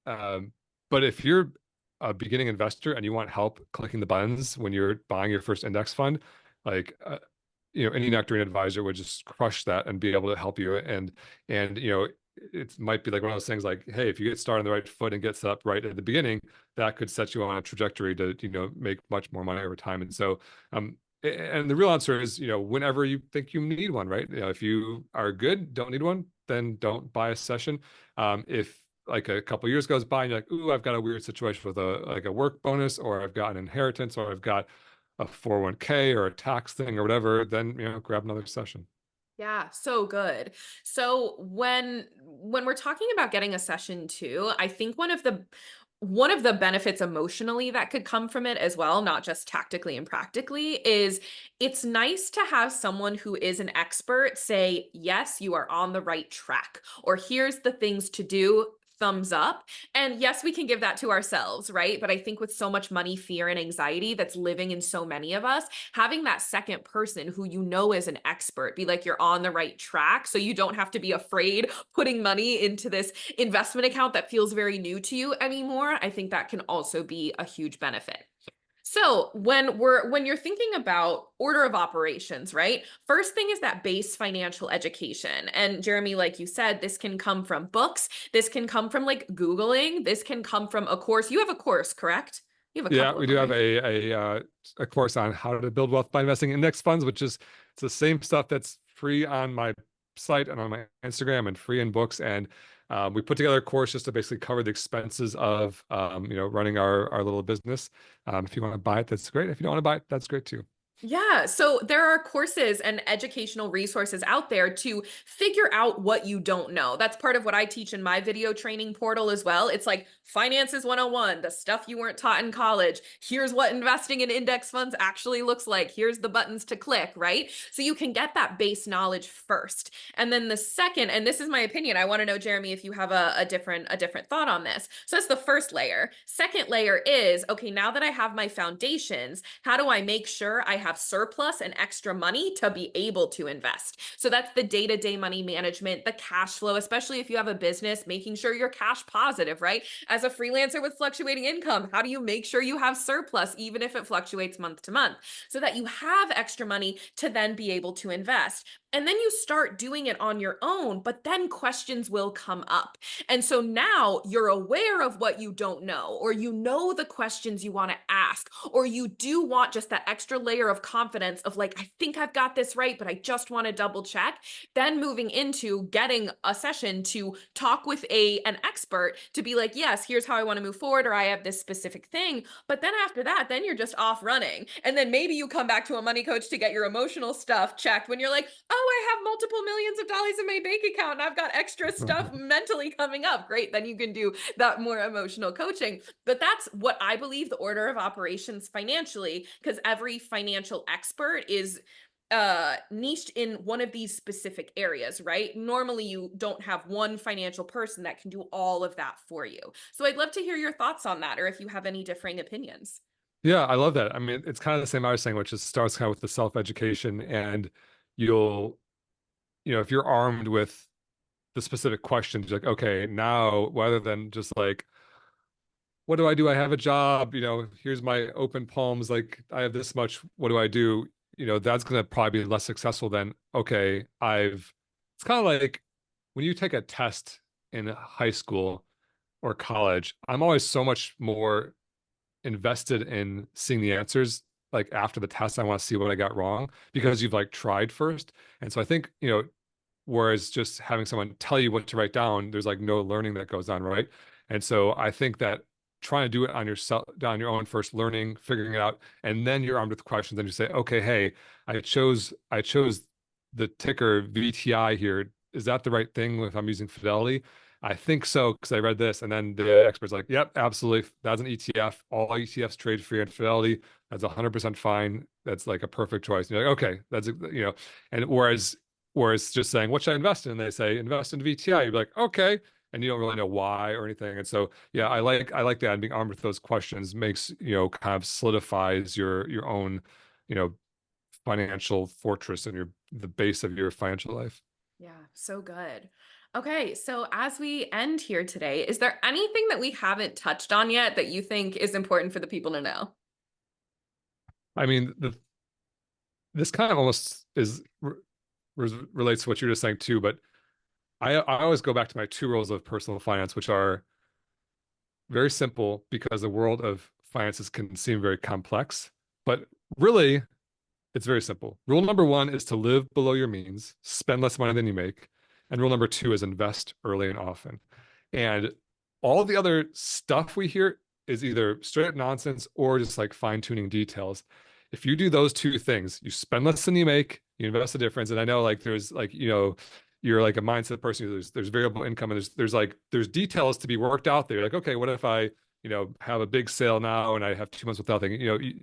um, but if you're a beginning investor and you want help clicking the buttons when you're buying your first index fund, like any Nectarine advisor would just crush that and be able to help you. And it might be like one of those things like, hey, if you get started on the right foot and get set up right at the beginning, that could set you on a trajectory to make much more money over time. And so and the real answer is, whenever you think you need one, right? If you are good, don't need one, then don't buy a session. If like a couple years goes by and you're like, ooh, I've got a weird situation with a work bonus, or I've got an inheritance, or I've got a 401k or a tax thing or whatever, then grab another session. Yeah, so good. So when we're talking about getting a session too, I think one of the benefits emotionally that could come from it as well, not just tactically and practically, is it's nice to have someone who is an expert say, yes, you are on the right track, or here's the things to do. Thumbs up. And yes, we can give that to ourselves, right? But I think with so much money, fear, and anxiety that's living in so many of us, having that second person who you know is an expert be like, you're on the right track. So you don't have to be afraid putting money into this investment account that feels very new to you anymore. I think that can also be a huge benefit. So when you're thinking about order of operations, right? First thing is that base financial education. And Jeremy, like you said, this can come from books. This can come from like Googling. This can come from a course. You have a course, correct? You have a Yeah, couple we of do them, have right? a course on how to build wealth by investing in index funds, which is it's the same stuff that's free on my site and on my Instagram and free in books. And we put together a course just to basically cover the expenses of running our little business. If you want to buy it, that's great. If you don't want to buy it, that's great too. Yeah, so there are courses and educational resources out there to figure out what you don't know. That's part of what I teach in my video training portal as well. It's like finances 101, the stuff you weren't taught in college. Here's what investing in index funds actually looks like. Here's the buttons to click, right? So you can get that base knowledge first. And then the second, and this is my opinion, I want to know, Jeremy, if you have a different thought on this. So that's the first layer. Second layer is, okay, now that I have my foundations, how do I make sure I have surplus and extra money to be able to invest? So that's the day-to-day money management, the cash flow, especially if you have a business, making sure you're cash positive, right? As a freelancer with fluctuating income, how do you make sure you have surplus even if it fluctuates month to month, so that you have extra money to then be able to invest? And then you start doing it on your own, but then questions will come up. And so now you're aware of what you don't know, or you know the questions you want to ask, or you do want just that extra layer of confidence of like, I think I've got this right, but I just want to double check. Then moving into getting a session to talk with an expert to be like, yes, here's how I want to move forward, or I have this specific thing. But then after that, then you're just off running. And then maybe you come back to a money coach to get your emotional stuff checked when you're like, oh, I have multiple millions of dollars in my bank account and I've got extra stuff mentally coming up. Great. Then you can do that more emotional coaching. But that's what I believe the order of operations financially, because every financial expert is niched in one of these specific areas, right? Normally you don't have one financial person that can do all of that for you. So I'd love to hear your thoughts on that, or if you have any differing opinions. Yeah, I love that. I mean, it's kind of the same I was saying, which is starts kind of with the self-education, and you'll, if you're armed with the specific questions. Like, okay, now rather than just like, what do I do? I have a job, here's my open palms. Like I have this much, what do I do? That's going to probably be less successful than, okay, it's kind of like when you take a test in high school or college, I'm always so much more invested in seeing the answers. Like after the test, I want to see what I got wrong because you've like tried first. And so I think, whereas just having someone tell you what to write down, there's like no learning that goes on, right? And so I think that trying to do it on yourself, on your own first, learning, figuring it out, and then you're armed with questions, and you say, okay, hey, I chose the ticker VTI here. Is that the right thing if I'm using Fidelity? I think so because I read this, and then the expert's like, "Yep, absolutely. That's an ETF. All ETFs trade free on Fidelity. That's 100% fine. That's like a perfect choice." And you're like, "Okay, And whereas just saying, "What should I invest in?" And they say, "Invest in VTI." You're like, "Okay," and you don't really know why or anything. And so, yeah, I like that. And being armed with those questions makes kind of solidifies your own you know financial fortress and the base of your financial life. Yeah, so good. Okay, so as we end here today, is there anything that we haven't touched on yet that you think is important for the people to know? I mean, this kind of almost relates to what you're just saying too, but I always go back to my two rules of personal finance, which are very simple because the world of finances can seem very complex, but really it's very simple. Rule number one is to live below your means, spend less money than you make. And rule number two is invest early and often. And all the other stuff we hear is either straight up nonsense or just like fine tuning details. If you do those two things, you spend less than you make, you invest the difference. And I know like there's like, you're like a mindset person. There's variable income and there's details to be worked out there. Like, okay, what if I, have a big sale now and I have 2 months without thinking, you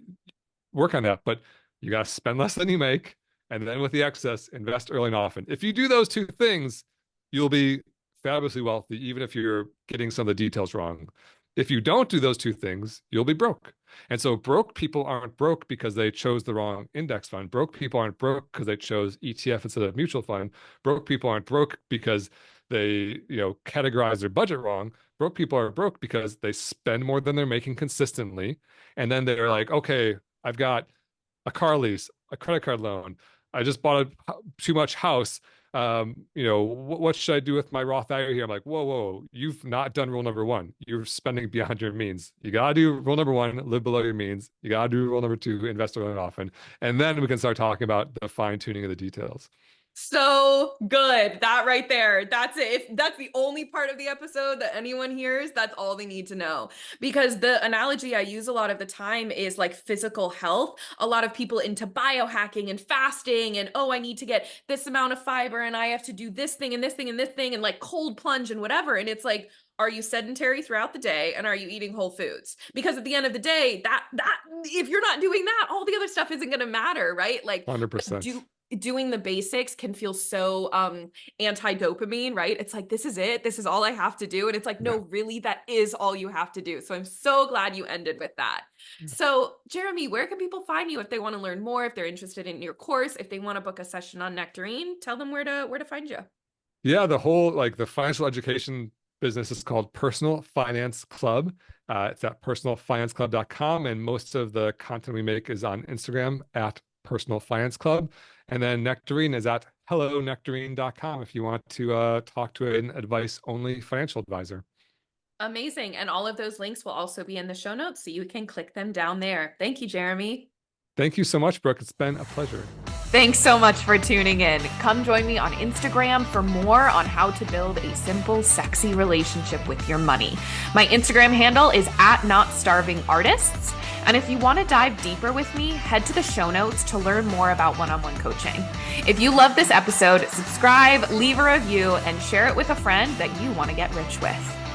work on that. But you got to spend less than you make. And then with the excess, invest early and often. If you do those two things, you'll be fabulously wealthy, even if you're getting some of the details wrong. If you don't do those two things, you'll be broke. And so broke people aren't broke because they chose the wrong index fund. Broke people aren't broke because they chose ETF instead of mutual fund. Broke people aren't broke because they, categorize their budget wrong. Broke people are broke because they spend more than they're making consistently. And then they're like, okay, I've got a car lease, a credit card loan. I just bought a too much house. What should I do with my Roth IRA here? I'm like, whoa, you've not done rule number one. You're spending beyond your means. You gotta do rule number one, live below your means. You gotta do rule number two, invest early and often. And then we can start talking about the fine tuning of the details. So good. That right there. That's it. If that's the only part of the episode that anyone hears, that's all they need to know. Because the analogy I use a lot of the time is like physical health. A lot of people into biohacking and fasting and, oh, I need to get this amount of fiber and I have to do this thing and this thing and this thing and like cold plunge and whatever. And it's like, are you sedentary throughout the day and are you eating whole foods? Because at the end of the day, that if you're not doing that, all the other stuff isn't going to matter, right? Like 100%. Doing the basics can feel so anti-dopamine, right? It's like, this is it. This is all I have to do. And it's like, no, really, that is all you have to do. So I'm so glad you ended with that. So Jeremy, where can people find you if they want to learn more, if they're interested in your course, if they want to book a session on Nectarine? Tell them where to find you. Yeah, the whole like the financial education business is called Personal Finance Club. It's at personalfinanceclub.com. And most of the content we make is on Instagram at Personal Finance Club. And then Nectarine is at hellonectarine.com if you want to talk to an advice-only financial advisor. Amazing. And all of those links will also be in the show notes, so you can click them down there. Thank you, Jeremy. Thank you so much, Brooke. It's been a pleasure. Thanks so much for tuning in. Come join me on Instagram for more on how to build a simple, sexy relationship with your money. My Instagram handle is at notstarvingartists. And if you want to dive deeper with me, head to the show notes to learn more about one-on-one coaching. If you love this episode, subscribe, leave a review, and share it with a friend that you want to get rich with.